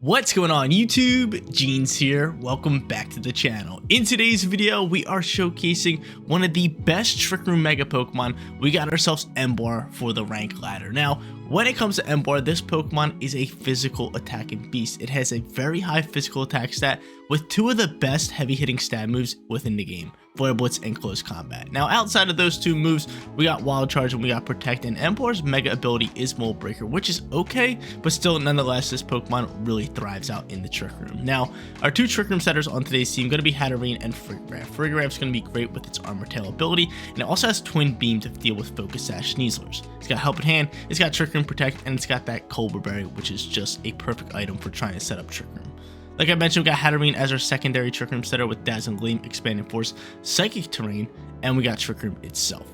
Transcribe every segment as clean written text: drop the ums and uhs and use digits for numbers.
What's going on YouTube? Jeans here. Welcome back to the channel. In today's video, we are showcasing one of the best Trick Room Mega Pokemon. We got ourselves Emboar for the rank ladder. Now, when it comes to Emboar, this Pokemon is a physical attacking beast. It has a very high physical attack stat with two of the best heavy hitting stab moves within the game, Flare Blitz and Close Combat. Now, outside of those two moves, we got Wild Charge and we got Protect, and Emboar's mega ability is Mold Breaker, which is okay, but still, nonetheless, this Pokemon really thrives out in the Trick Room. Now, our two Trick Room setters on today's team are going to be Hatterene and Frigoraph. Frigoraph is going to be great with its Armor Tail ability, and it also has Twin Beam to deal with Focus Sash Sneaslers. It's got Helping Hand, it's got Trick Room Protect, and it's got that Cobra Berry, which is just a perfect item for trying to set up Trick Room. Like I mentioned, we got Hatterene as our secondary Trick Room setter with Dazzling Gleam, Expanding Force, Psychic Terrain, and we got Trick Room itself.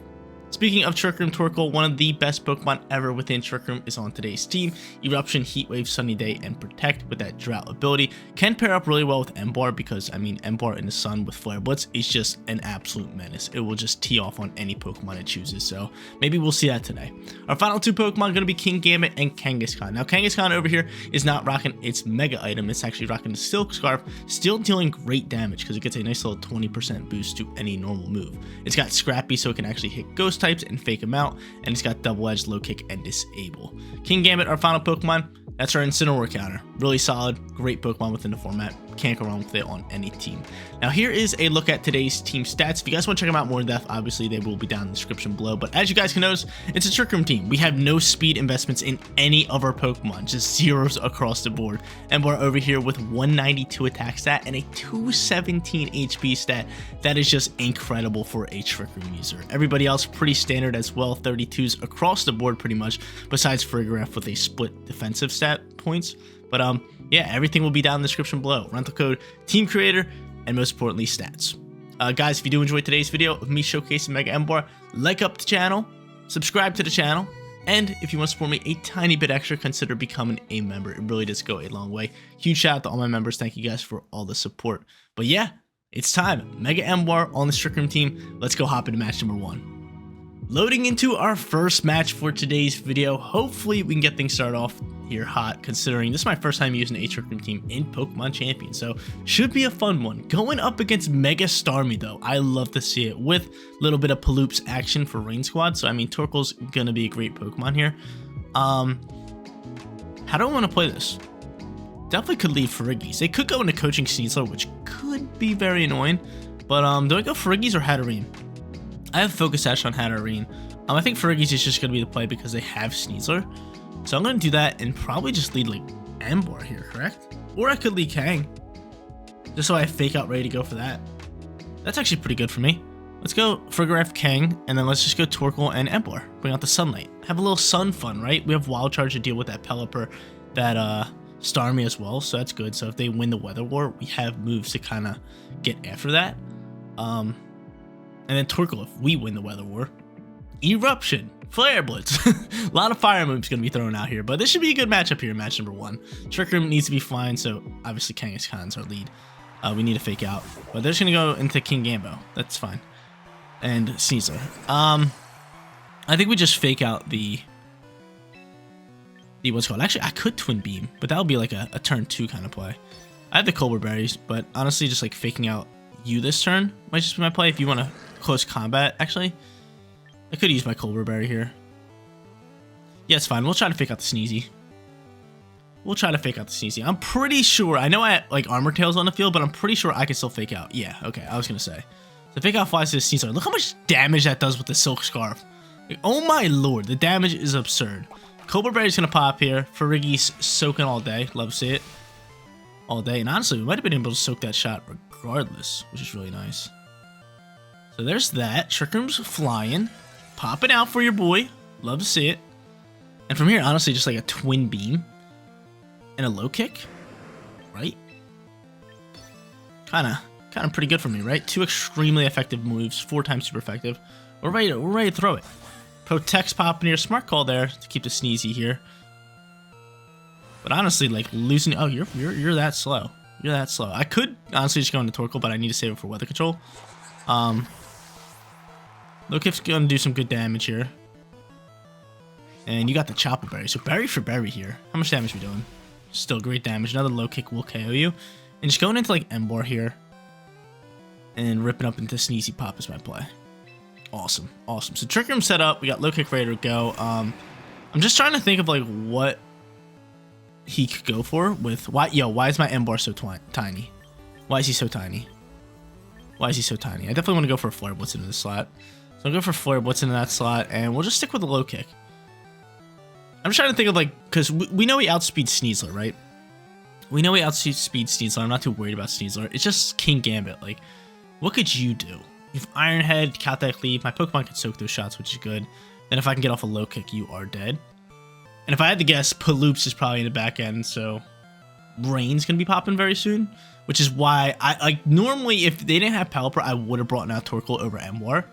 Speaking of Trick Room, Torkoal, one of the best Pokemon ever within Trick Room, is on today's team. Eruption, Heat Wave, Sunny Day, and Protect with that Drought ability can pair up really well with Emboar because, I mean, Emboar in the sun with Flare Blitz is just an absolute menace. It will just tee off on any Pokemon it chooses, so maybe we'll see that today. Our final two Pokemon are going to be Kingambit and Kangaskhan. Now, Kangaskhan over here is not rocking its mega item. It's actually rocking the Silk Scarf, still dealing great damage because it gets a nice little 20% boost to any normal move. It's got Scrappy so it can actually hit Ghost types and fake them out, and it's got Double-Edged, Low Kick, and Disable. Kingambit, our final Pokemon, that's our Incineroar counter. Really solid, great Pokemon within the format. Can't go wrong with it on any team. Now here is a look at today's team stats. If you guys want to check them out more in depth, obviously they will be down in the description below. But as you guys can notice, it's a Trick Room team. We have no speed investments in any of our Pokemon, just zeros across the board. And we're over here with 192 attack stat and a 217 HP stat. That is just incredible for a Trick Room user. Everybody else pretty standard as well, 32s across the board pretty much, besides Frigoraph with a split defensive stat points. But yeah, everything will be down in the description below. Rental code, team creator, and most importantly, stats. Guys, if you do enjoy today's video of me showcasing Mega Emboar, like up the channel, subscribe to the channel, and if you want to support me a tiny bit extra, consider becoming a member. It really does go a long way. Huge shout out to all my members. Thank you guys for all the support. But yeah, it's time. Mega Emboar on the Trick Room team. Let's go hop into match number 1. Loading into our first match for today's video. Hopefully we can get things started off here hot, considering this is my first time using a Trick Room team in Pokemon Champions, so should be a fun one. Going up against Mega Starmie though, I love to see it with a little bit of Paloops action for Rain Squad, so I mean Torkoal's gonna be a great Pokemon here. How do I want to play this? Definitely could leave Friggies. They could go into Coaching Sneasler, which could be very annoying, but do I go Friggies or Hatterene? I have Focus Sash on Hatterene. I think Friggies is just going to be the play because they have Sneasler. So I'm going to do that and probably just lead like Emboar here, correct? Or I could lead Kang. Just so I have Fake Out ready to go for that. That's actually pretty good for me. Let's go Frigoraph, Kang, and then let's just go Torkoal and Emboar. Bring out the Sunlight. Have a little sun fun, right? We have Wild Charge to deal with that Pelipper, that Starmie as well, so that's good. So if they win the Weather War, we have moves to kind of get after that. And then Torkoal, if we win the Weather War. Eruption, Flare Blitz. A lot of fire moves going to be thrown out here, but this should be a good matchup here in match number 1. Trick Room needs to be fine, so obviously Kangaskhan's our lead. We need to Fake Out, but they're just going to go into Kingambit. That's fine. And Sneasler. I think we just Fake Out the what's called. Actually, I could Twin Beam, but that would be like a turn 2 kind of play. I have the Cobra Berries, but honestly, just like faking out you this turn might just be my play if you want to Close Combat. Actually, I could use my Cobra Berry here. Yeah, it's fine. We'll try to fake out the Sneezy. I'm pretty sure. I know I like Armor Tails on the field, but I'm pretty sure I can still Fake Out. Yeah, okay. I was going to say. So Fake Out flies to the Sneasler. Look how much damage that does with the Silk Scarf. Like, oh my lord. The damage is absurd. Cobra Berry's going to pop here. Friggies soaking all day. Love to see it. All day. And honestly, we might have been able to soak that shot regardless, which is really nice. So there's that. Trick Room's flying. Popping out for your boy. Love to see it. And from here, honestly, just like a Twin Beam and a Low Kick, right? Kind of pretty good for me, right? 2 extremely effective moves, 4 times super effective. We're ready to throw it. Protect's popping here. Smart call there to keep the Sneezy here. But honestly, like losing. Oh, you're that slow. You're that slow. I could honestly just go into Torkoal, but I need to save it for Weather Control. Low Kick's gonna do some good damage here. And you got the Chopper Berry. So berry for berry here. How much damage are we doing? Still great damage. Another low kick will KO you. And just going into like Emboar here and ripping up into Sneezy Pop is my play. Awesome. Awesome. So Trick Room set up. We got low kick ready to go. I'm just trying to think of like what he could go for with why is my Emboar so tiny? Why is he so tiny? Why is he so tiny? I definitely want to go for a Flare Blitz into the slot. So I'll go for Flare Blitz into that slot, and we'll just stick with the low kick. I'm just trying to think of like, because we know he outspeeds Sneasler, right? We know he outspeeds Sneasler. I'm not too worried about Sneasler. It's just King Gambit. Like, what could you do? If Iron Head, Caltech Leaf, my Pokemon can soak those shots, which is good. Then if I can get off a low kick, you are dead. And if I had to guess, Paloops is probably in the back end, so Rain's going to be popping very soon. Which is why I like normally if they didn't have Pelipper, I would have brought out Torkoal over Emboar.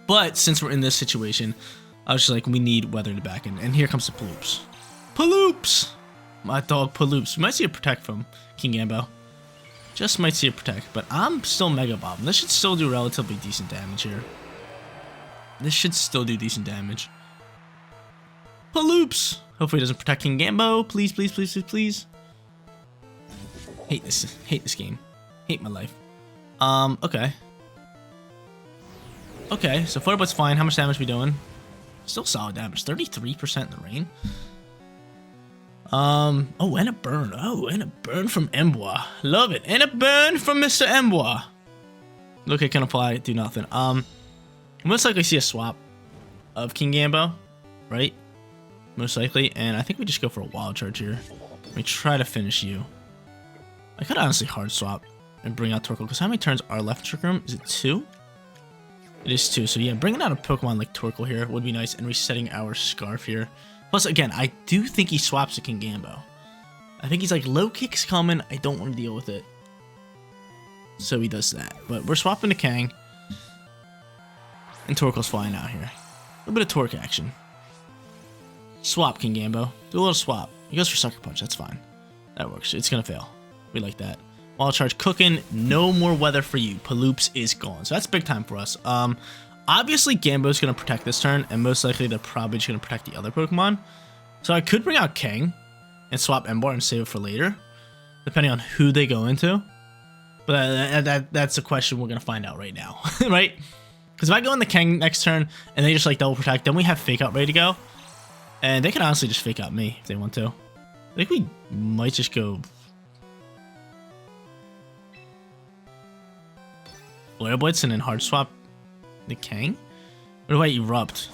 But since we're in this situation, I was just like, we need weather in the back end. And here comes the Paloops. Paloops! My dog Paloops. We might see a Protect from King Gambo. Just might see a Protect, but I'm still Mega Bob. This should still do relatively decent damage here. This should still do decent damage. Paloops! Hopefully it doesn't protect King Gambo. Please, please, please, please, please. Hate this game. Hate my life. Okay. Okay, so Flare Blitz fine. How much damage we doing? Still solid damage. 33% in the rain. Oh, and a burn. Oh, and a burn from Emboar. Love it. And a burn from Mr. Emboar. Look, it can apply, do nothing. Most likely see a swap of King Gambo, right? Most likely. And I think we just go for a Wild Charge here. We try to finish you. I could honestly hard swap and bring out Torkoal, because how many turns are left in Trick Room? Is it 2? It is 2, so yeah, bringing out a Pokemon like Torkoal here would be nice, and resetting our Scarf here. Plus, again, I do think he swaps to King Gambo. I think he's like, low kick's coming, I don't want to deal with it. So he does that, but we're swapping to Kang. And Torkoal's flying out here. A little bit of Torque action. Swap King Gambo. Do a little swap. He goes for Sucker Punch, that's fine. That works, it's gonna fail. We like that. Wild Charge cooking. No more weather for you. Paloops is gone. So that's big time for us. Obviously Gambo's going to protect this turn, and most likely they're probably just going to protect the other Pokemon. So I could bring out Kang and swap Emboar and save it for later, depending on who they go into. But that's a question we're going to find out right now, right? Because if I go in the Kang next turn and they just like double protect, then we have Fake Out ready to go. And they can honestly just Fake Out me if they want to. I think we might just go Flare Blitz and then hard swap the Kang? Or do I Erupt?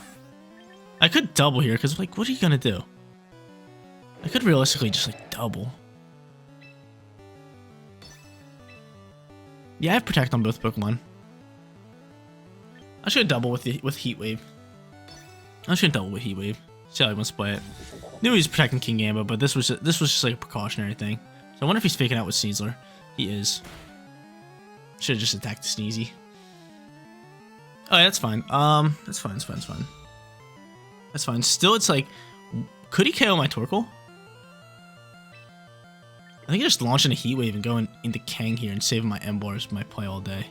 I could double here, because like, what are you gonna do? I could realistically just like double. Yeah, I have Protect on both Pokemon. I should double with Heat Wave. I should double with Heat Wave. See how he wants to play it. Knew he was protecting King Gambo, but this was just like a precautionary thing. So I wonder if he's faking out with Sneasler. He is. Should have just attacked the Sneezy. Oh, yeah, that's fine. That's fine, that's fine, that's fine. That's fine. Still, it's like, could he KO my Torkoal? I think just launching a Heat Wave and going into Kang here and saving my Emboar is my play all day.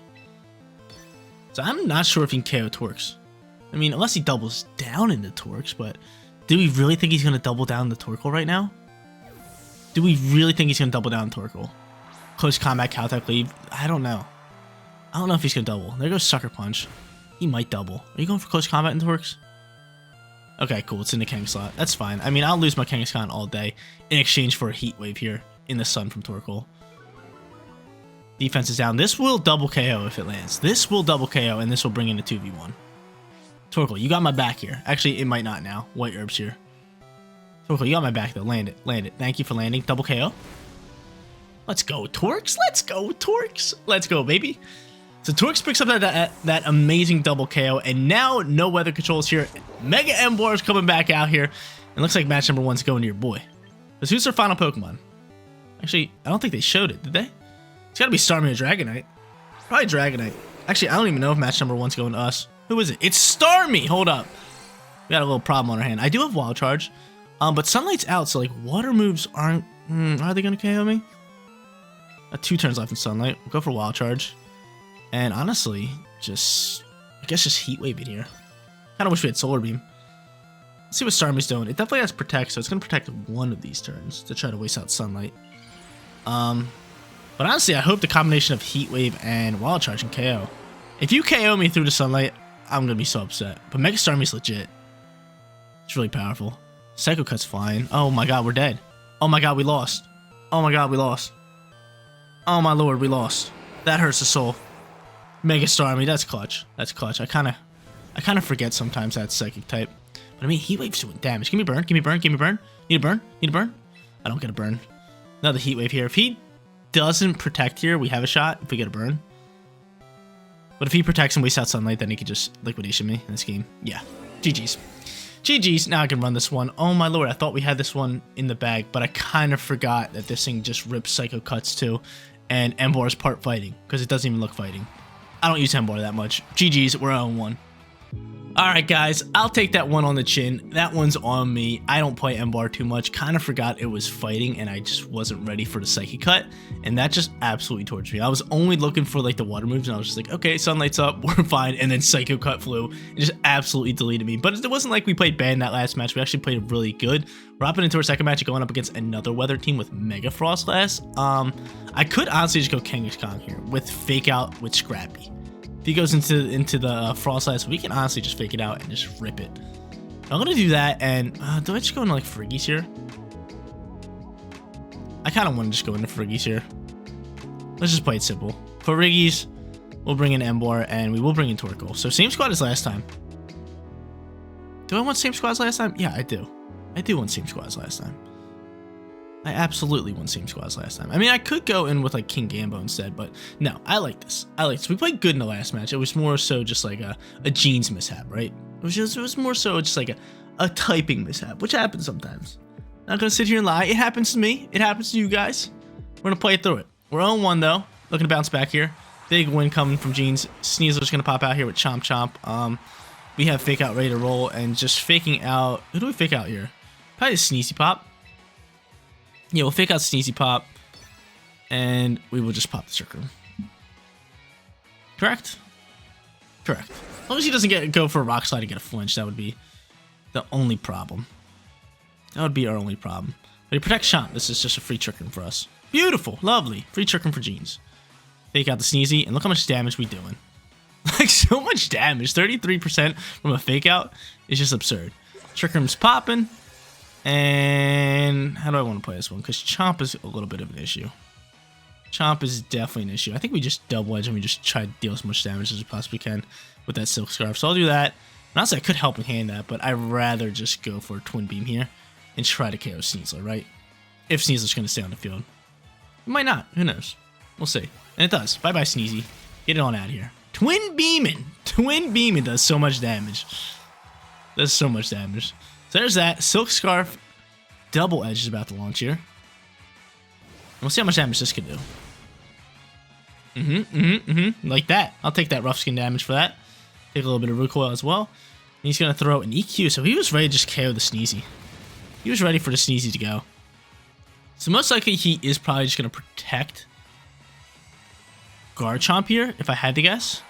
So I'm not sure if he can KO Torx. I mean, unless he doubles down into Torx, but do we really think he's going to double down the Torkoal right now? Do we really think he's going to double down Torkoal? Close Combat, Caltech Leave? I don't know. I don't know if he's going to double. There goes Sucker Punch. He might double. Are you going for Close Combat into Torx? Okay, cool. It's in the Kang slot. That's fine. I mean, I'll lose my Kangaskhan all day in exchange for a Heat Wave here in the sun from Torkoal. Defense is down. This will double KO if it lands. This will double KO, and this will bring in a 2v1. Torkoal, you got my back here. Actually, it might not now. White Herb's here. Torkoal, you got my back, though. Land it. Land it. Thank you for landing. Double KO. Let's go, Torx. Let's go, Torx. Let's go, baby. So Torx picks up that amazing double KO, and now no weather controls here. Mega Emboar is coming back out here. It looks like match number 1's going to your boy. Because who's their final Pokemon? Actually, I don't think they showed it, did they? It's got to be Starmie or Dragonite. Probably Dragonite. Actually, I don't even know if match number 1's going to us. Who is it? It's Starmie! Hold up. We got a little problem on our hand. I do have Wild Charge, but Sunlight's out, so like water moves aren't... are they going to KO me? 2 turns left in Sunlight. We'll go for Wild Charge. And honestly, I guess just Heat Wave it here. Kind of wish we had Solar Beam. Let's see what Starmie's doing. It definitely has Protect, so it's going to protect one of these turns to try to waste out Sunlight. But honestly, I hope the combination of Heat Wave and Wild Charge and KO. If you KO me through the Sunlight, I'm going to be so upset. But Mega Starmie's legit. It's really powerful. Psycho Cut's flying. Oh my god, we're dead. Oh my god, we lost. Oh my god, we lost. Oh my lord, we lost. That hurts the soul. Mega Starmie, that's clutch. That's clutch. I kind of forget sometimes that Psychic type. But I mean, Heat Wave's doing damage. Give me burn, give me burn, give me burn. Need a burn? Need a burn? I don't get a burn. Another Heat Wave here. If he doesn't protect here, we have a shot if we get a burn. But if he protects and wastes out Sunlight, then he could just liquidation me in this game. Yeah. GG's. GG's. Now I can run this one. Oh my lord, I thought we had this one in the bag, but I kind of forgot that this thing just rips Psycho Cuts too. And Emboar is part fighting, because it doesn't even look fighting. I don't use Emboar that much. GG's, we're 0-1. Alright guys, I'll take that one on the chin. That one's on me. I don't play Emboar too much. Kind of forgot it was fighting and I just wasn't ready for the Psychic Cut. And that just absolutely tortured me. I was only looking for like the water moves and I was just like, okay, Sunlight's up, we're fine. And then Psycho Cut flew and just absolutely deleted me. But it wasn't like we played bad in that last match. We actually played really good. We're hopping into our second match and going up against another weather team with Mega Frost last. I could honestly just go Kangaskhan here with Fake Out with Scrappy. If he goes into the Frostlass, we can honestly just fake it out and just rip it. I'm gonna do that, and do I just go into like Friggies here? I kind of want to just go into Friggies here. Let's just play it simple. For Friggies, we'll bring in Emboar, and we will bring in Torkoal. So same squad as last time. Do I want same squad as last time? Yeah, I do. I do want same squad as last time. I absolutely won same squads last time. I mean, I could go in with like King Gambo instead, but no, I like this. I like this. We played good in the last match. It was more so just like a Jeans mishap, right? It was more so just like a typing mishap, which happens sometimes. Not gonna sit here and lie. It happens to me. It happens to you guys. We're gonna play it through it. We're 0-1 though. Looking to bounce back here. Big win coming from Jeans. Sneasler's gonna pop out here with Chomp Chomp. We have Fake Out ready to roll and just faking out. Who do we fake out here? Probably Sneezy Pop. Yeah, we'll fake out Sneezy Pop, and we will just pop the Trick Room. Correct? Correct. As long as he doesn't go for a Rock Slide and get a flinch, that would be the only problem. That would be our only problem. But he protects Chomp. This is just a free Trick Room for us. Beautiful. Lovely. Free Trick Room for Jeans. Fake out the Sneezy, and look how much damage we doing. Like, so much damage. 33% from a Fake Out is just absurd. Trick Room's popping. And how do I want to play this one? Because Chomp is a little bit of an issue. Chomp is definitely an issue. I think we just double edge and we just try to deal as much damage as we possibly can with that Silk Scarf. So I'll do that. And honestly, I could help in hand that, but I'd rather just go for a Twin Beam here and try to KO Sneasler, right? If Sneasler's going to stay on the field. It might not. Who knows? We'll see. And it does. Bye-bye, Sneezy. Get it on out of here. Twin Beaming! Twin Beaming does so much damage. Does so much damage. So there's that. Silk Scarf Double Edge is about to launch here. And we'll see how much damage this can do. Like that. I'll take that rough skin damage for that. Take a little bit of recoil as well. And he's going to throw an EQ. So he was ready to just KO the Sneezy. He was ready for the Sneezy to go. So most likely he is probably just going to protect Garchomp here, if I had to guess.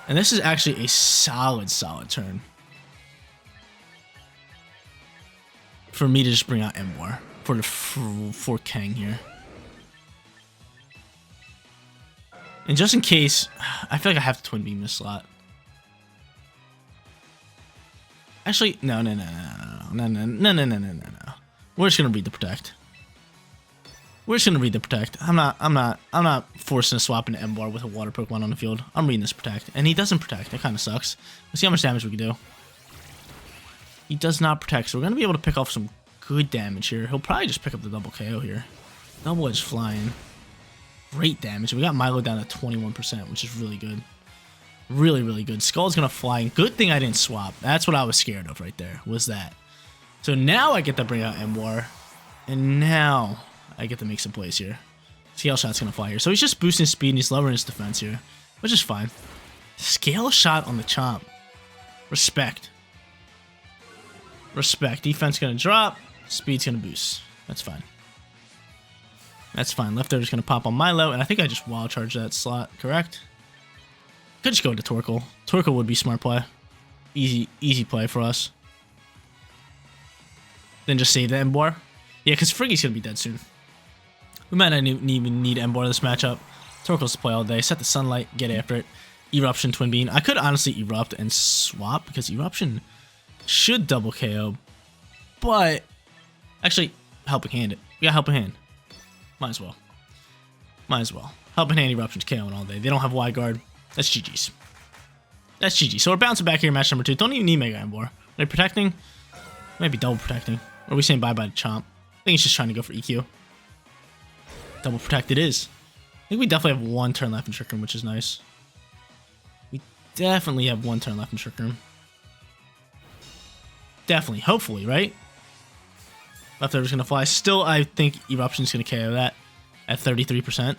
And this is actually a solid turn for me to just bring out Emboar for Kang here. And just in case, I feel like I have to Twin Beam this slot. Actually, no. We're just gonna read the Protect. I'm not forcing a swap into Emboar with a water Pokemon on the field. I'm reading this Protect. And he doesn't Protect. That kind of sucks. Let's see how much damage we can do. He does not protect, so we're going to be able to pick off some good damage here. He'll probably just pick up the double KO here. Double Edge flying. Great damage. We got Milo down to 21%, which is really good. Really, really good. Skull's going to fly. And good thing I didn't swap. That's what I was scared of right there, was that. So now I get to bring out Emboar. And now I get to make some plays here. Scale Shot's going to fly here. So he's just boosting speed and he's lowering his defense here, which is fine. Scale Shot on the Chomp. Respect. Respect. Defense gonna drop. Speed's gonna boost. That's fine. That's fine. Left air's gonna pop on Milo, and I think I just wild charge that slot, correct? Could just go into Torkoal. Torkoal would be smart play. Easy play for us. Then just save the Emboar. Yeah, because Friggy's going to be dead soon. We might not even need Emboar this matchup. Torkoal's to play all day. Set the Sunlight, get after it. Eruption, Twin Beam. I could honestly Erupt and swap because Eruption should double KO. But, actually, Helping Hand it. We got Helping Hand. Might as well. Might as well. Helping Hand Eruption's KOing all day. They don't have Wide Guard. That's GG's. That's GG. So we're bouncing back here in match number 2. Don't even need Mega Emboar. Are they protecting? Maybe double protecting. Or are we saying bye-bye to Chomp? I think he's just trying to go for EQ. Double protect it is. I think we definitely have 1 turn left in Trick Room, which is nice. We definitely have 1 turn left in Trick Room. Definitely. Hopefully, right? Leftover's going to fly. Still, I think Eruption's going to KO that at 33%.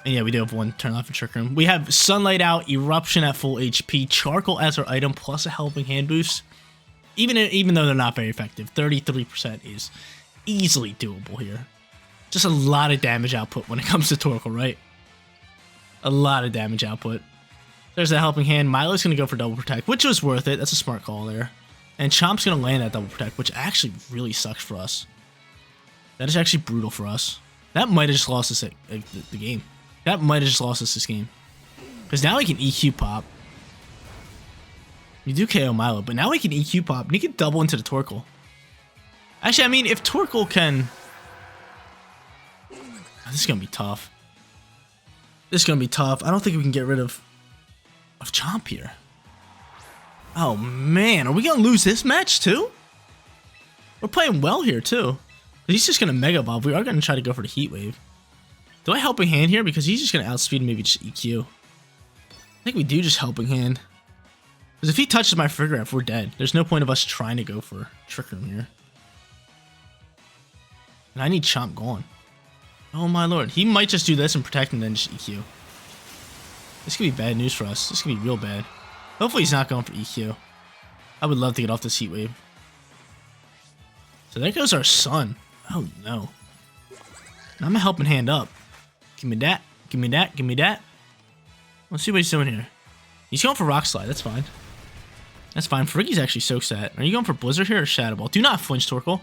And yeah, we do have 1 turn left in Trick Room. We have Sunlight out, Eruption at full HP, Charcoal as our item, plus a Helping Hand boost. Even though they're not very effective, 33% is easily doable here. Just a lot of damage output when it comes to Torkoal, right? A lot of damage output. There's that Helping Hand. Milo's going to go for double protect, which was worth it. That's a smart call there. And Chomp's going to land that double protect, which actually really sucks for us. That is actually brutal for us. That might have just lost us the game. That might have just lost us this game. Because now we can EQ pop. You do KO Milo, but now we can EQ pop, and he can double into the Torkoal. Actually, I mean, if Torkoal can... This is going to be tough. This is going to be tough. I don't think we can get rid of Chomp here. Oh, man. Are we going to lose this match, too? We're playing well here, too. He's just going to Mega Evolve. We are going to try to go for the Heat Wave. Do I Helping Hand here? Because he's just going to outspeed and maybe just EQ. I think we do just Helping Hand. Because if he touches my Frigoraph, we're dead. There's no point of us trying to go for Trick Room here. And I need Chomp gone. Oh my lord. He might just do this and protect and then just EQ. This could be bad news for us. This could be real bad. Hopefully he's not going for EQ. I would love to get off this Heat Wave. So there goes our Sun. Oh no. I'm a Helping Hand up. Give me that. Give me that. Give me that. Let's see what he's doing here. He's going for Rock Slide. That's fine. That's fine. Friggy's actually so set. Are you going for Blizzard here or Shadow Ball? Do not flinch, Torkoal.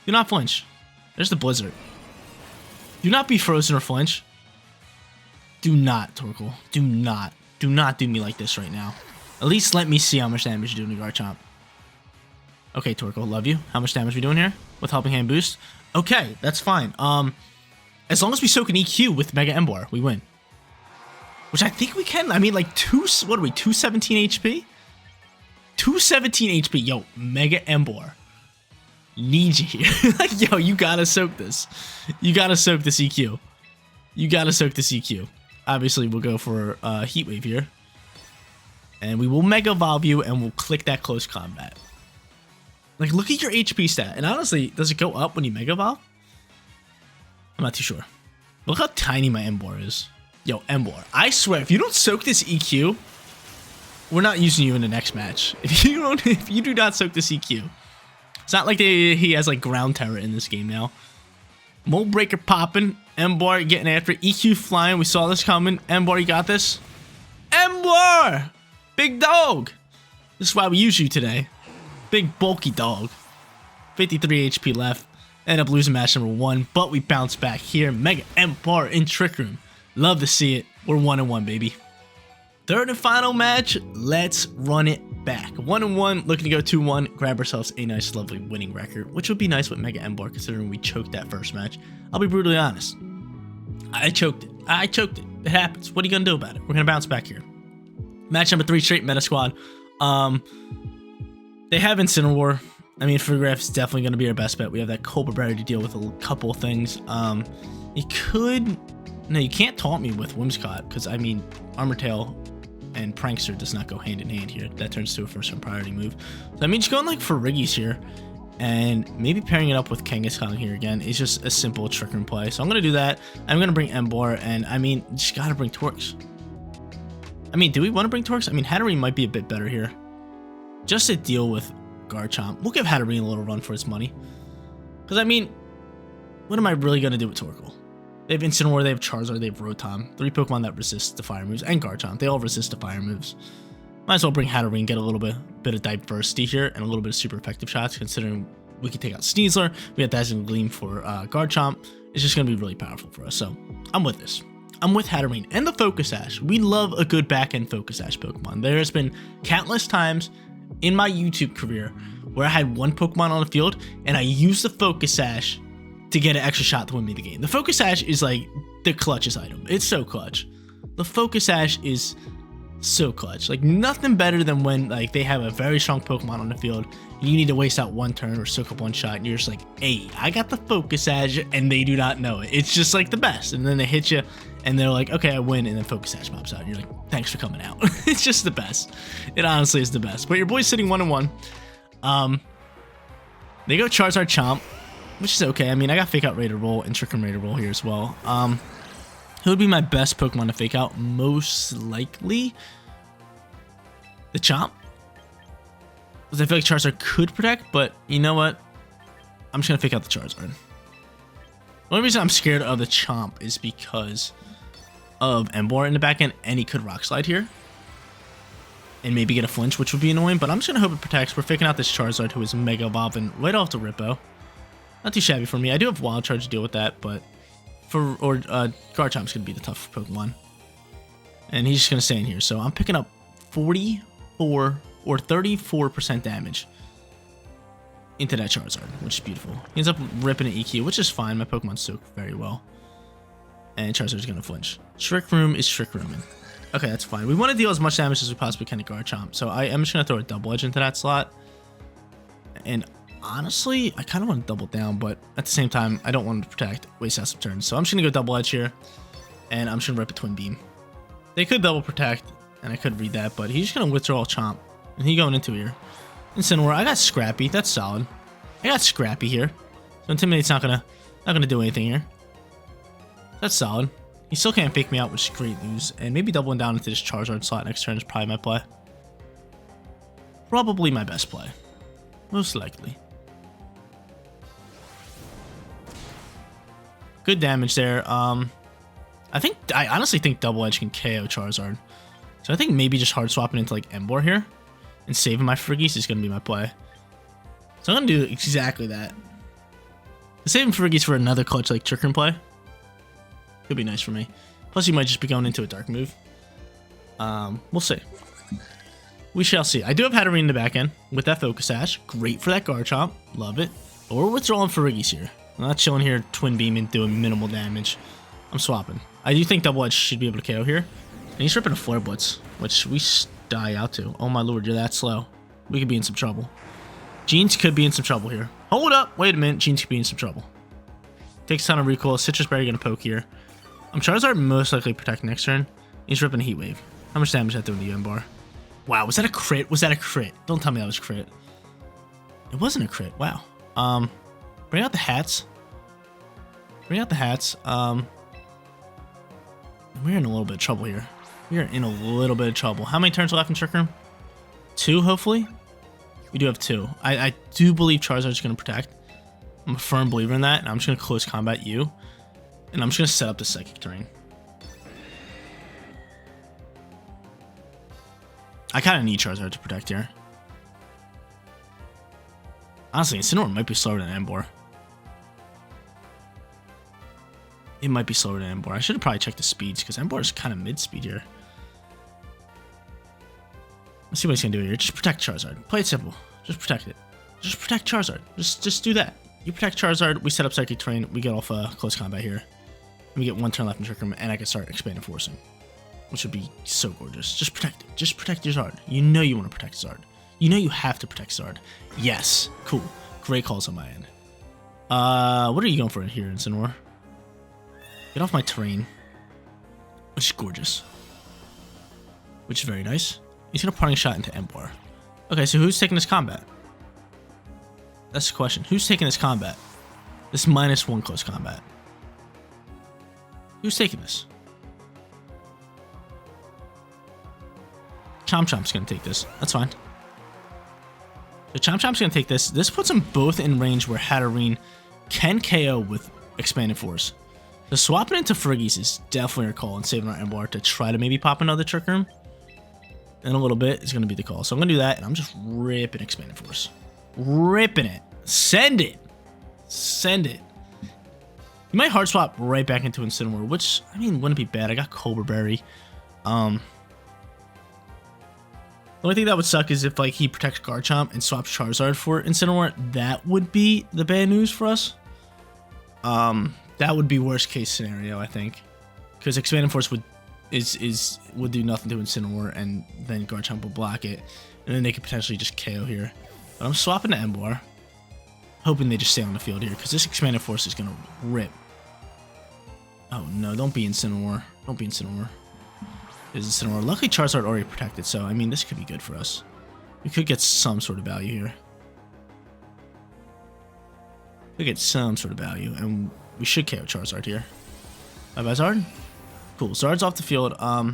Do not flinch. There's the Blizzard. Do not be frozen or flinch. Do not, Torkoal. Do not. Do not do me like this right now. At least let me see how much damage you're doing to Garchomp. Okay, Torkoal, love you. How much damage are we doing here? With Helping Hand boost? Okay, that's fine. As long as we soak an EQ with Mega Emboar, we win. Which I think we can. I mean, like, 217 HP? 217 HP. Yo, Mega Emboar. Need you here. Like, yo, you gotta soak this. You gotta soak this EQ. You gotta soak this EQ. Obviously, we'll go for Heat Wave here. And we will Mega Evolve you, and we'll click that Close Combat. Like, look at your HP stat. And honestly, does it go up when you Mega Evolve? I'm not too sure. Look how tiny my Emboar is. Yo, Emboar. I swear, if you don't soak this EQ, we're not using you in the next match. If you do not soak this EQ. It's not like he has like ground terror in this game now. Mold Breaker popping. Emboar getting after it. EQ flying. We saw this coming. Emboar, you got this? Emboar! Big dog! This is why we use you today. Big bulky dog. 53 HP left. End up losing match number 1, but we bounce back here. Mega Emboar in Trick Room. Love to see it. We're 1-1, baby. Third and final match. Let's run it back. 1-1, looking to go 2-1. Grab ourselves a nice, lovely winning record, which would be nice with Mega Emboar considering we choked that first match. I'll be brutally honest. I choked it. I choked it. It happens. What are you going to do about it? We're going to bounce back here. Match number 3, straight Meta Squad. They have Incineroar. I mean, Frigoraph is definitely going to be our best bet. We have that Cobra Berry to deal with a couple things. You could... No, you can't taunt me with Whimsicott, because, I mean, Armor Tail and Prankster does not go hand in hand here. That turns to a first-round priority move. So, I mean, just going, like, for Riggies here, and maybe pairing it up with Kangaskhan here again is just a simple Trick Room play. So, I'm going to do that. I'm going to bring Emboar, and, I mean, just got to bring Torx. I mean, do we want to bring Torx? I mean, Hatterene might be a bit better here. Just to deal with Garchomp. We'll give Hatterene a little run for its money. Because, I mean, what am I really going to do with Torkoal? They have Incineroar, they have Charizard, they have Rotom. 3 Pokemon that resist the fire moves. And Garchomp. They all resist the fire moves. Might as well bring Hatterene, get a little bit of diversity here, and a little bit of super effective shots, considering We can take out Sneasler. We have Dazzling Gleam for Garchomp. It's just going to be really powerful for us. So I'm with this. I'm with Hatterene and the Focus Sash. We love a good back-end Focus Sash Pokemon. There has been countless times in my YouTube career where I had one Pokemon on the field and I used the Focus Sash to get an extra shot to win me the game. The Focus Sash is like the clutchest item. It's so clutch. The Focus Sash is so clutch. Like nothing better than when like they have a very strong Pokemon on the field and you need to waste out one turn or soak up one shot and you're just like, hey, I got the Focus Sash, and they do not know it. It's just like the best. And then they hit you and they're like, okay, I win, and then Focus Sash pops out and you're like, thanks for coming out. It's just the best. It honestly is the best. But your boy's sitting 1-1. They go Charizard Chomp, which is okay. I mean, I got Fake Out Raider Roll and Trick Room Raider Roll here as well. Who would be my best Pokemon to Fake Out? Most likely the Chomp. Because I feel like Charizard could protect, but you know what? I'm just going to Fake Out the Charizard. The only reason I'm scared of the Chomp is because of Emboar in the back end, and he could Rock Slide here. And maybe get a flinch, which would be annoying, but I'm just going to hope it protects. We're faking out this Charizard, who is Mega Evolving right off the Rippo. Not too shabby for me. I do have Wild Charge to deal with that, but Garchomp's going to be the tough Pokemon. And he's just going to stay in here. So I'm picking up 44 or 34% damage into that Charizard, which is beautiful. He ends up ripping an EQ, which is fine. My Pokemon's soaked very well. And Charizard's going to flinch. Trick Room is Trick Rooming. Okay, that's fine. We want to deal as much damage as we possibly can to Garchomp. So I am just going to throw a Double Edge into that slot. And honestly, I kind of want to double down, but at the same time, I don't want to protect, waste out some turns. So I'm just going to go Double Edge here. And I'm just going to rip a Twin Beam. They could double protect, and I could read that, but he's just going to withdraw Chomp. And he going into here. Incineroar, I got Scrappy. That's solid. I got Scrappy here. So Intimidate's not gonna do anything here. That's solid. He still can't fake me out, which is great news. And maybe doubling down into this Charizard slot next turn is probably my play. Probably my best play. Most likely. Good damage there. I honestly think Double Edge can KO Charizard. So I think maybe just hard swapping into like Emboar here and saving my Friggies is gonna be my play. So I'm gonna do exactly that. Saving Friggies for another clutch like Trick Room play could be nice for me. Plus, you might just be going into a dark move. We'll see. We shall see. I do have Hatterene in the back end with that Focus Sash. Great for that Garchomp. Love it. But we're withdrawing Friggies here. I'm not chilling here, Twin Beaming, doing minimal damage. I'm swapping. I do think Double Edge should be able to KO here. And he's ripping a Flare Blitz, which we die out to. Oh my lord, you're that slow. We could be in some trouble. Jeans could be in some trouble here. Hold up. Wait a minute. Jeans could be in some trouble. Takes a ton of recoil. Citrus Berry going to poke here. Charizard most likely protect next turn. He's ripping a Heat Wave. How much damage is that doing to Emboar? Wow, was that a crit? Was that a crit? Don't tell me that was a crit. It wasn't a crit. Wow. Bring out the hats. Bring out the hats. We're in a little bit of trouble here. We are in a little bit of trouble. How many turns left in Trick Room? 2, hopefully? We do have 2. I do believe Charizard's going to protect. I'm a firm believer in that, and I'm just going to close combat you. And I'm just going to set up the Psychic Terrain. I kind of need Charizard to protect here. Honestly, Incineroar might be slower than Emboar. It might be slower than Emboar. I should have probably checked the speeds, because Emboar is kind of mid-speed here. Let's see what he's going to do here. Just protect Charizard. Play it simple. Just protect it. Just protect Charizard. Just do that. You protect Charizard, we set up Psychic Terrain, we get off close combat here. And we get 1 turn left in Trick Room, and I can start Expanding Forcing. Which would be so gorgeous. Just protect it. Just protect your Zard. You know you want to protect Zard. You know you have to protect Zard. Yes. Cool. Great calls on my end. What are you going for here, Incineroar? Get off my terrain. Which is gorgeous. Which is very nice. He's going to Parting Shot into Emboar. Okay, so who's taking this combat? That's the question. Who's taking this combat? This -1 close combat. Who's taking this? Chomp's going to take this. That's fine. So Chomp's going to take this. This puts them both in range where Hatterene can KO with Expanded Force. So swapping into Friggies is definitely a call and saving our Emboar to try to maybe pop another Trick Room. In a little bit is going to be the call. So I'm going to do that, and I'm just ripping Expanded Force. Ripping it. Send it. Send it. You might hard swap right back into Incineroar, which, I mean, wouldn't be bad. I got Cobra Berry. The only thing that would suck is if, like, he protects Garchomp and swaps Charizard for Incineroar. That would be the bad news for us. That would be worst case scenario, I think. Because Expanding Force would do nothing to Incineroar, and then Garchomp will block it. And then they could potentially just KO here. But I'm swapping to Emboar. Hoping they just stay on the field here, because this Expanded Force is going to rip. Oh no, don't be Incineroar. Don't be Incineroar. Is Incineroar. Luckily Charizard already protected, so I mean this could be good for us. We could get some sort of value here. We get some sort of value, and we should KO Charizard here. Bye-bye, Zard. Cool, Zard's off the field. I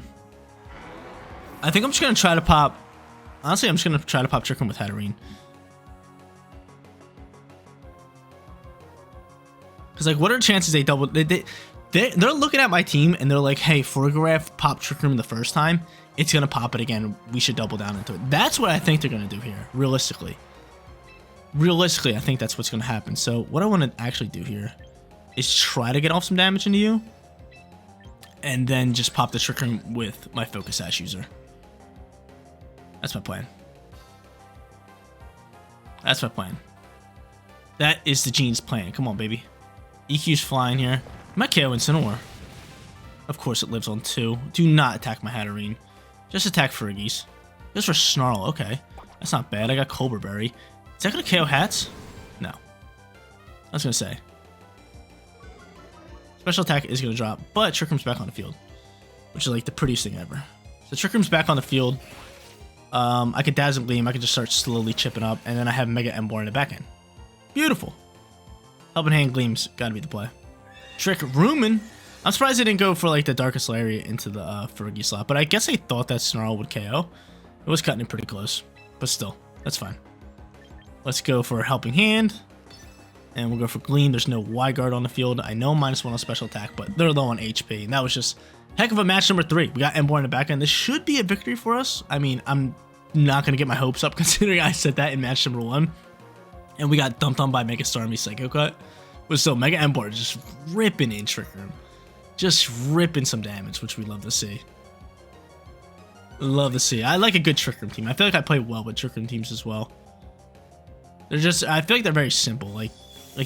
think I'm just going to try to pop... Honestly, I'm just going to try to pop Trick Room with Hatterene. Because, like, what are the chances they double... They're looking at my team, and they're like, hey, Farigiraf popped Trick Room the first time. It's going to pop it again. We should double down into it. That's what I think they're going to do here, realistically. Realistically, I think that's what's going to happen. So, what I want to actually do here is try to get off some damage into you. And then just pop the Trick Room with my Focus Sash user. That's my plan. That's my plan. That is the Gene's plan. Come on, baby. EQ's flying here. My KO Incineroar. Of course it lives on 2. Do not attack my Hatterene. Just attack Friggies. Just for Snarl. Okay. That's not bad. I got Cobra Berry. Is that going to KO Hats? No. I was going to say. Special attack is going to drop, but Trick Room's back on the field. Which is like the prettiest thing ever. So Trick Room's back on the field. I could Dazzle Gleam. I could just start slowly chipping up. And then I have Mega Emboar in the back end. Beautiful. Helping Hand Gleam's got to be the play. Trick Roomin'. I'm surprised they didn't go for like the Darkest Lariat into the Fergie slot. But I guess they thought that Snarl would KO. It was cutting it pretty close. But still, that's fine. Let's go for Helping Hand. And we'll go for Gleam. There's no Y-Guard on the field. I know -1 on special attack, but they're low on HP. And that was just heck of a match number 3. We got Emboar in the back end. This should be a victory for us. I mean, I'm not going to get my hopes up considering I said that in match number 1. And we got dumped on by Mega Starmie Psycho Cut. But still, Mega Emboar just ripping in Trick Room. Just ripping some damage, which we love to see. Love to see. I like a good Trick Room team. I feel like I play well with Trick Room teams as well. They're just, I feel like they're very simple. Like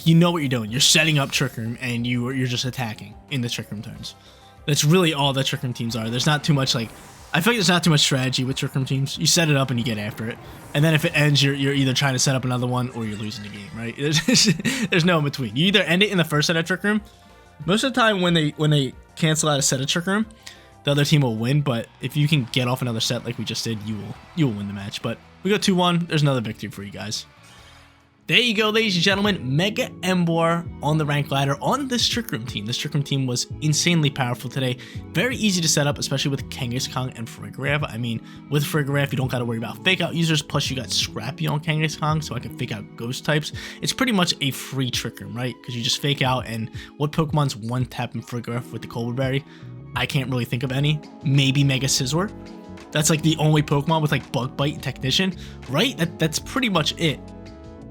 you know what you're doing. You're setting up Trick Room and you're just attacking in the Trick Room turns. That's really all that Trick Room teams are. There's not too much like, I feel like there's not too much strategy with Trick Room teams. You set it up and you get after it. And then if it ends, you're either trying to set up another one or you're losing the game, right? There's no in between. You either end it in the first set of Trick Room. Most of the time when they cancel out a set of Trick Room, the other team will win. But if you can get off another set like we just did, you will win the match. But we go 2-1. There's another victory for you guys. There you go, ladies and gentlemen. Mega Emboar on the rank ladder on this Trick Room team. This Trick Room team was insanely powerful today. Very easy to set up, especially with Kangaskhan and Farigiraf. I mean, with Farigiraf, you don't got to worry about fake out users. Plus, you got Scrappy on Kangaskhan, so I can fake out ghost types. It's pretty much a free Trick Room, right? Because you just fake out, and what Pokemon's one tap in Farigiraf with the Cobra Berry? I can't really think of any. Maybe Mega Scizor. That's like the only Pokemon with like Bug Bite and Technician, right? That's pretty much it.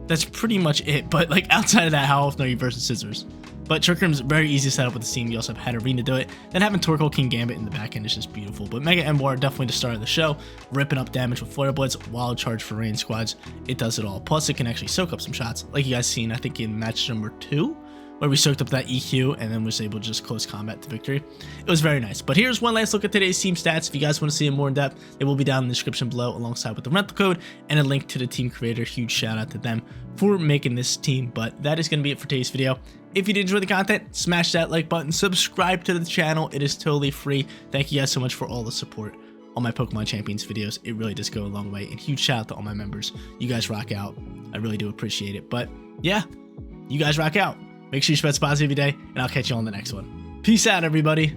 That's pretty much it, but like outside of that, how often are you versus Scissors? But Trick Room's very easy to set up with the team. You also have Hatterene to do it. Then having Torkoal King Gambit in the back end is just beautiful. But Mega Emboar, definitely the start of the show, ripping up damage with Flare Blitz, Wild Charge for range squads. It does it all. Plus, it can actually soak up some shots, like you guys seen, I think in match number 2, where we soaked up that EQ and then was able to just close combat to victory. It was very nice. But here's one last look at today's team stats. If you guys want to see it more in depth, it will be down in the description below alongside with the rental code and a link to the team creator. Huge shout out to them for making this team. But that is going to be it for today's video. If you did enjoy the content, smash that like button, subscribe to the channel. It is totally free. Thank you guys so much for all the support on my Pokemon Champions videos. It really does go a long way. And huge shout out to all my members. You guys rock out. I really do appreciate it. But yeah, you guys rock out. Make sure you spread spots every day, and I'll catch you on the next one. Peace out, everybody.